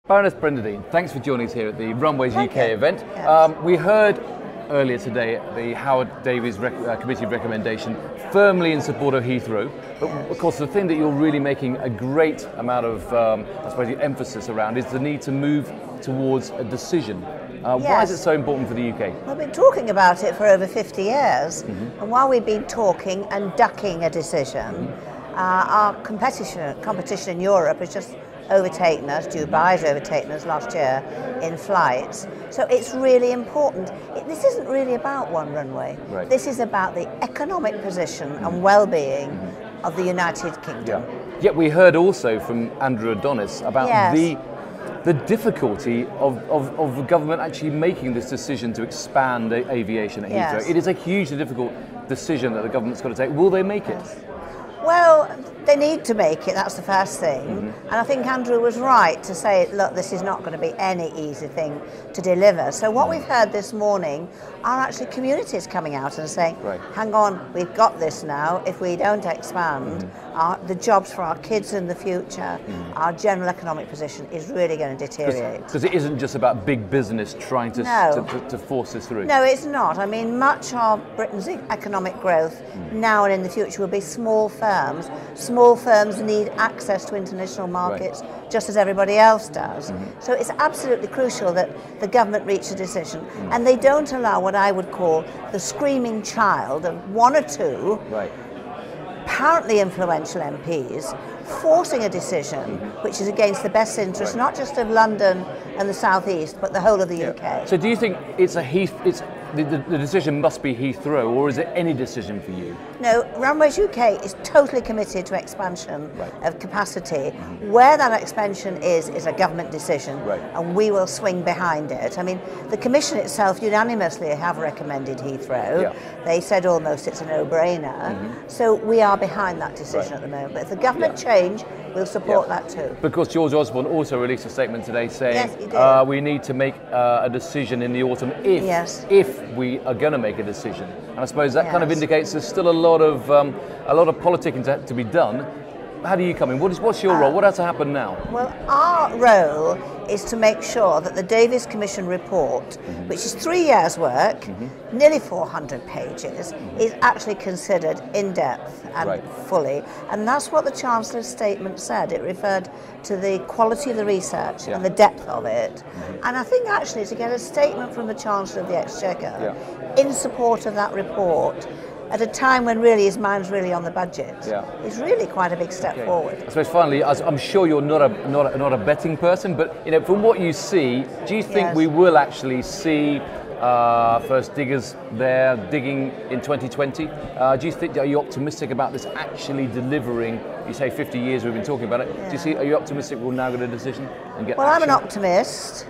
Baroness Brenda, thanks for joining us here at the Runways UK event. Yes. We heard earlier today the Howard Davies Committee recommendation firmly in support of Heathrow. But of course, the thing that you're really making a great amount of, I suppose, emphasis around is the need to move towards a decision. Why is it so important for the UK? We've been talking about it for over 50 years, and while we've been talking and ducking a decision, our competition in Europe has just overtaken us. Dubai's overtaken us last year in flights. So it's really important. This isn't really about one runway. Right. This is about the economic position and well-being of the United Kingdom. Yet we heard also from Andrew Adonis about Yes. the difficulty of the government actually making this decision to expand aviation at Heathrow. Yes. It is a hugely difficult decision that the government's got to take. Will they make it? Well, they need to make it, that's the first thing. And I think Andrew was right to say, look, this is not going to be any easy thing to deliver. So what we've heard this morning are actually communities coming out and saying, hang on, we've got this now. If we don't expand, the jobs for our kids in the future, our general economic position is really going to deteriorate. Because it isn't just about big business trying to force this through. No, it's not. I mean, much of Britain's economic growth now and in the future will be small firms. Small firms need access to international markets just as everybody else does. So it's absolutely crucial that the government reach a decision and they don't allow what I would call the screaming child of one or two apparently influential MPs forcing a decision which is against the best interest not just of London and the South East but the whole of the UK. So do you think it's the decision must be Heathrow, or is it any decision for you? No, Runways UK is totally committed to expansion of capacity. Where that expansion is a government decision, and we will swing behind it. I mean, the Commission itself unanimously have recommended Heathrow. They said almost it's a no-brainer. So we are behind that decision at the moment. But if the government change, we'll support that too. Because George Osborne also released a statement today saying we need to make a decision in the autumn if we are going to make a decision. And I suppose that kind of indicates there's still a lot of politicking to be done. How do you come in? What's your role? What has to happen now? Well, our role is to make sure that the Davies Commission report, which is 3 years' work, nearly 400 pages, is actually considered in depth and fully. And that's what the Chancellor's statement said. It referred to the quality of the research and the depth of it. And I think actually to get a statement from the Chancellor of the Exchequer in support of that report at a time when really his mind's really on the budget is really quite a big step forward. I suppose finally, I'm sure you're not a betting person, but from what you see, do you think we will actually see first diggers there digging in 2020? Are you optimistic about this actually delivering? You say 50 years we've been talking about it. Are you optimistic we'll now get a decision and get? Well, I'm an optimist.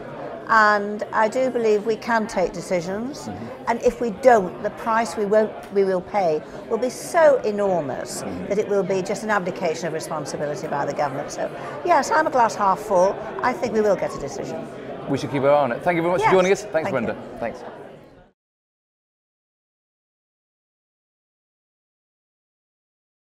And I do believe we can take decisions, and if we don't, the price we will pay will be so enormous that it will be just an abdication of responsibility by the government. So, yes, I'm a glass half full. I think we will get a decision. We should keep our eye on it. Thank you very much for joining us. Thanks, Brenda. Thanks.